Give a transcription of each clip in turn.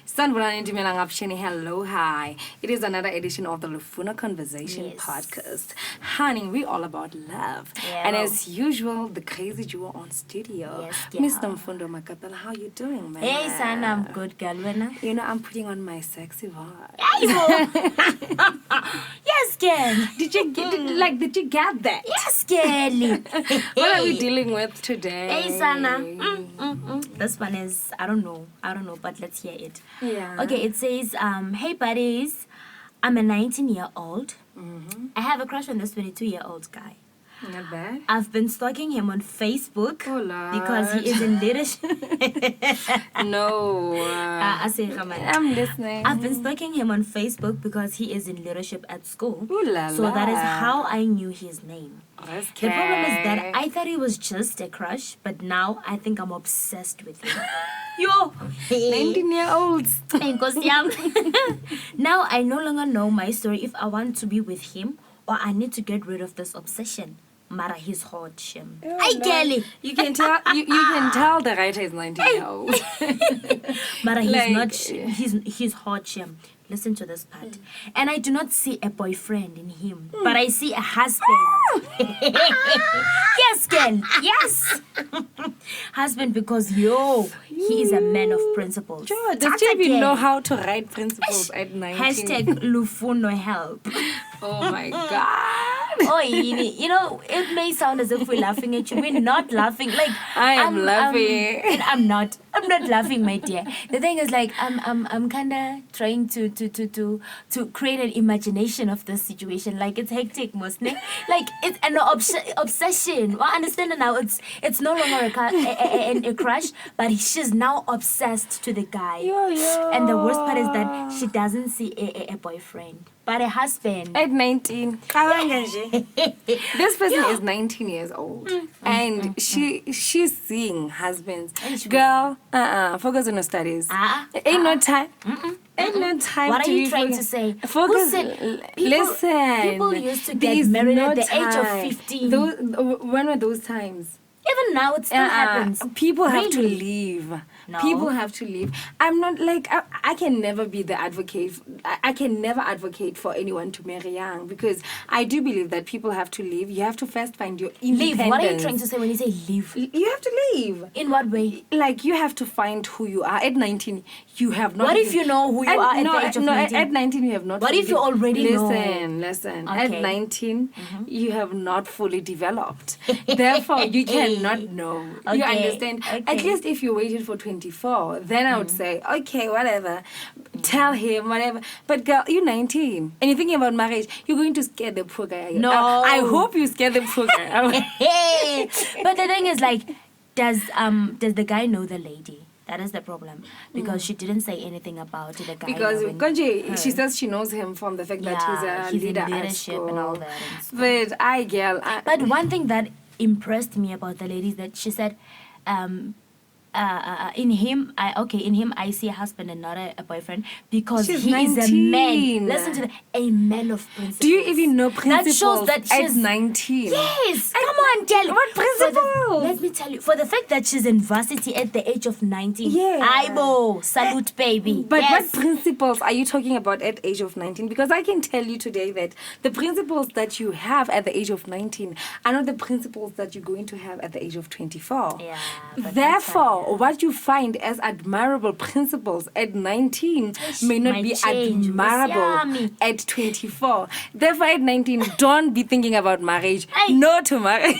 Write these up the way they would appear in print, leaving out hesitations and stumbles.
Sanbonani Dumelang Apsheni, hello, hi. It is another edition of the Lufuna Conversation podcast. Honey, we're all about love. Yeah. And as usual, the crazy duo on studio. Yes, Mr. Mfundo Makapela, how you doing, man? Hey, son, I'm good, girl. You know, I'm putting on my sexy voice. Yes, girl. Did you get that? Yes, girl. What are we dealing with today? Hey, Sana. This one is, I don't know, but let's hear it. Yeah. Okay, it says, hey, buddies, I'm a 19-year-old. I have a crush on this 22-year-old guy. Not bad. I've been stalking him on Facebook Oh, Lord. because he is in leadership. No. I'm listening. I've been stalking him on Facebook because he is in leadership at school. Ooh la So that is la. how I knew his name. Okay. The problem is that I thought he was just a crush, but now I think I'm obsessed with him. Yo! 19-year-olds. Nkosi yami. Now I no longer know my story if I want to be with him or I need to get rid of this obsession. Mara, he's hot, Shem. Hi, Kelly. You can tell. You can tell the writer is 19-year-old. Mara, he's Like- not. He's hot, Shem. Listen to this part. And I do not see a boyfriend in him, but I see a husband. Yes, girl. Yes. Husband, because he is a man of principles. Sure, does Tata she even girl. know how to write principles at 19? Hashtag Lufuno help. Oh my God. Oh, you know, it may sound as if we're laughing at you. We're not laughing. Like I am laughing. and I'm not laughing, my dear. The thing is, like, I'm kind of trying to create an imagination of this situation. Like, it's hectic, mostly. Like, it's an obsession. Well, understand now? It's no longer a crush, but she's now obsessed to the guy. Yo. And the worst part is that she doesn't see a boyfriend, but a husband. At 19. This person is 19 years old. And she's seeing husbands. Girl, focus on your studies. Ain't no time. Ain't no time What to are you be trying focus- to say? Focus. Who said Listen. people used to there get is married no at the age of time. 15. When were those times? Even now, it still happens. People have to Really? leave. No. People have to leave. I'm not like I can never be the advocate. I can never advocate for anyone to marry young because I do believe that people have to leave. You have to first find your independence. Leave. What are you trying to say when you say leave? You have to leave. In what way? Like you have to find who you are. At 19, you have not. What if you know who you are at no, the age of no, 19? At 19, you have not. What if you already know? Listen. Okay. At 19, you have not fully developed. Therefore, you cannot know. You Okay, understand? At okay. least if you waited for 24, then I would say, okay, whatever. Tell him, whatever. But girl, you're 19 and you're thinking about marriage. You're going to scare the poor guy. No. I hope you scare the poor guy. Hey! But the thing is, like, does the guy know the lady? That is the problem because she didn't say anything about the guy. Because knowing Konji, her. she says she knows him from the fact that he's a leader in at leadership school. and all that. And stuff. But But one thing that impressed me about the lady is that she said, in him I see a husband and not a boyfriend because She's he is a 19. man. Listen to a man of principles. do you even know principles That shows that at she's 19? Yes, come on, tell What principles? Let me tell you, for the fact that she's in varsity at the age of 19. Yeah. Aibo, salute, baby. But yes. what principles are you talking about at age of 19? Because I can tell you today that the principles that you have at the age of 19 are not the principles that you're going to have at the age of 24. Yeah, but that's Therefore, fine, what you find as admirable principles at 19 may not might be change. admirable Yummy. at 24. Therefore, at 19, don't be thinking about marriage. Hey. No to marriage.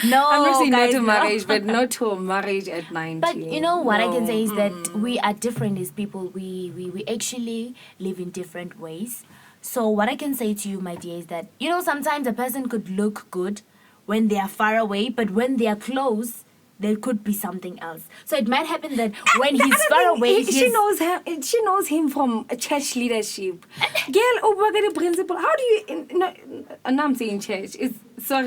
No, I'm not saying guys, no to no. marriage, but no to marriage at 19. But you know what I can say is No. that we are different as people. We actually live in different ways. So what I can say to you, my dear, is that sometimes a person could look good when they are far away, but when they are close, there could be something else. So it might happen that when The he's other far thing, away, she knows him. She knows him from church leadership. Girl, the principle. How do you? No, I'm saying church. It's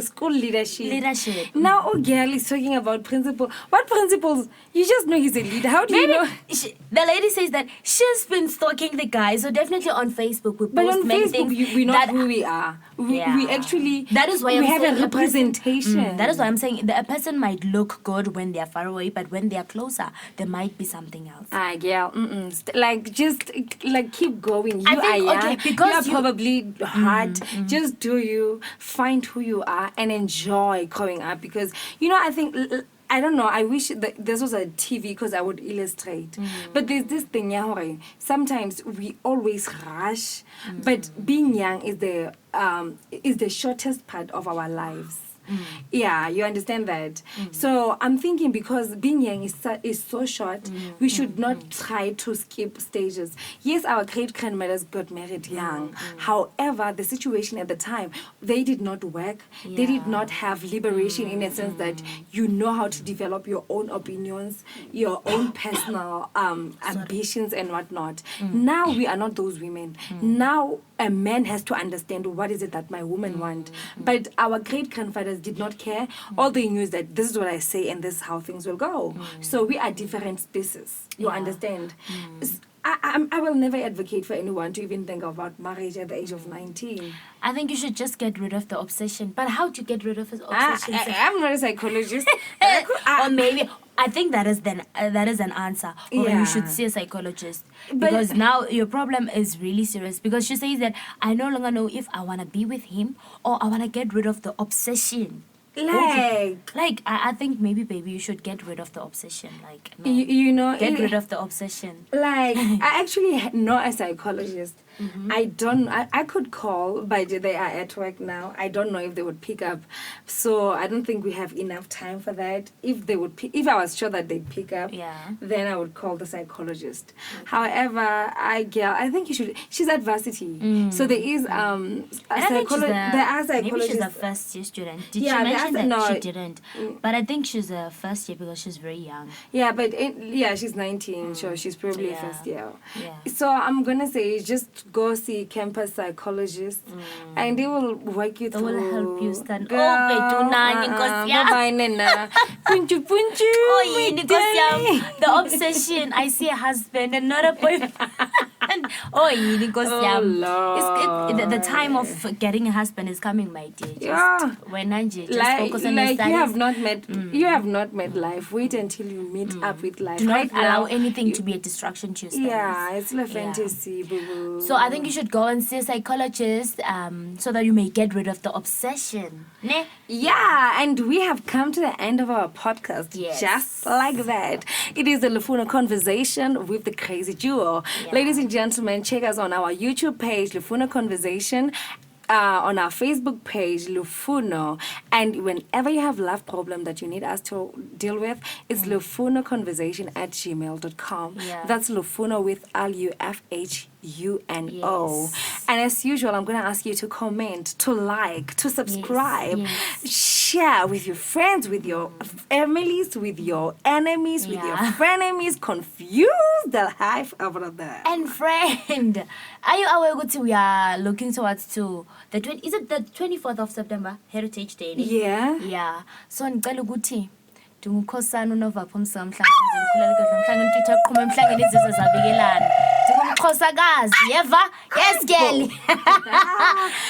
school leadership. Leadership. Now, girl is talking about principle. What principles? You just know he's a leader. How do you know? The lady says that she's been stalking the guy, so definitely on Facebook we post But on many Facebook, things we know that who we are. We actually, that is why we I'm have saying a representation. That is why I'm saying a person might look good when they're far away, but when they're closer, there might be something else. Girl, like just like keep going. You I think, are young. okay, because you are probably hard. Just do you find who you are and enjoy growing up because I think. I don't know. I wish that this was a TV because I would illustrate. But there's this thing, sometimes we always rush, but being young is the shortest part of our lives. Yeah, you understand that. So I'm thinking because being young is so short, we should not try to skip stages. Yes, our great grandmothers got married young. However, the situation at the time, they did not work. They did not have liberation in a sense that you know how to develop your own opinions, your own personal ambitions and whatnot. Now we are not those women. Now a man has to understand what is it that my woman want. But our great grandfathers did not care. All they knew is that this is what I say and this is how things will go. So we are different species. You understand? I will never advocate for anyone to even think about marriage at the age of 19. I think you should just get rid of the obsession. But how to get rid of his obsession? I'm not a psychologist. Or maybe I think that is an answer. Or you should see a psychologist. Because now your problem is really serious. Because she says that I no longer know if I want to be with him or I want to get rid of the obsession. Like I think maybe, baby, you should get rid of the obsession. Like, no, get rid of the obsession. Like, I actually know a psychologist. I could call, but they are at work now. I don't know if they would pick up. So I don't think we have enough time for that. If they would if I was sure that they'd pick up, then I would call the psychologist. However, I think you should. She's at varsity. So there is a psychologist. There are psychologists. Maybe she's a first year student. Did she mention that? No, she didn't. But I think she's a first year because she's very young. Yeah, but she's 19, so she's probably a first year. So I'm gonna say just go see campus psychologist and they will work you through. They will help you stand. Girl, Bye-bye, Nena. Punchu. The obsession. I see a husband and not a boyfriend. The time of getting a husband is coming, my dear. Just focus on your studies. You have not met life. Wait until you meet up with life. Do not allow anything to be a distraction to your studies. Yeah, it's a fantasy, boo-boo. So I think you should go and see a psychologist so that you may get rid of the obsession. Ne? Yeah, and we have come to the end of our podcast. Yes. Just like that. It is the Lufuna Conversation with the Crazy Duo. Ladies and gentlemen, check us on our YouTube page, Lufuna Conversation. On our Facebook page, Lufuno. And whenever you have love problem that you need us to deal with, it's lufunoconversation@gmail.com. That's Lufuno with LUFHUNO. And as usual, I'm going to ask you to comment, to like, to subscribe, share with your friends, with your families, with your enemies, with your frenemies, confuse the life of them. And friend, are you aware that we are looking towards to the 24th of September, Heritage Day? Yeah. So ngicela ukuthi Ndingukhosana uNovapho Msamhlanga ngikhulela Twitter kuqhuma emhlangeni izizwe zabikelana. Ndingumxhosakazi, yeva? Yes, girl.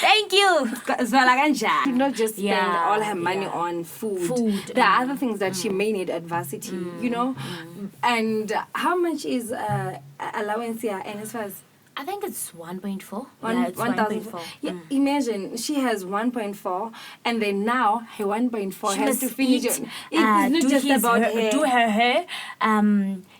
Thank you. Zwala kanjani. She not just spend all her money on food. There are other things that she may need at varsity, And how much is allowance here, NSFAS? I think it's 1.4. 1,004. Yeah, imagine she has 1.4, and then now her 1.4 has to finish it. It's not just about hair. Do her hair.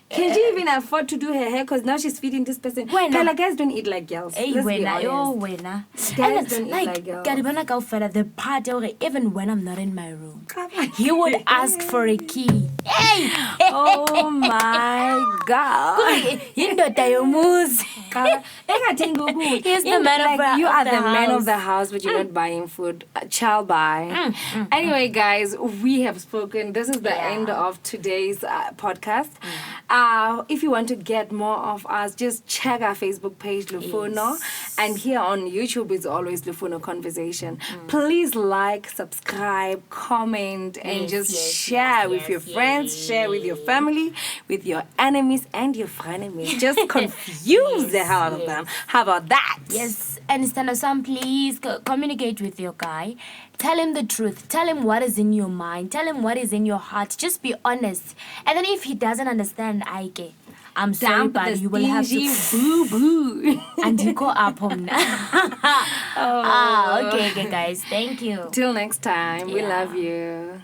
Can she even afford to do her hair? Because now she's feeding this person. Like, guys don't eat like girls. Let's be honest. Guys don't eat like girls. The part even when I'm not in my room, he would ask for a key. Hey! Oh my God! He's the man of the house. You are the man of the house, but you're not buying food. Child buy. Anyway, guys, we have spoken. This is the end of today's podcast. if you want to get more of us, just check our Facebook page, Lufuno. And here on YouTube, it's always Lufuno Conversation. Please like, subscribe, comment, and just share with your friends, share with your family, with your enemies and your frenemies. Just confuse the hell out of them. How about that? Yes, and Stanley, please communicate with your guy. Tell him the truth. Tell him what is in your mind. Tell him what is in your heart. Just be honest. And then if he doesn't understand, I'm sorry, but you will have to boo. and you go up home now. Okay, guys. Thank you. Till next time. We love you.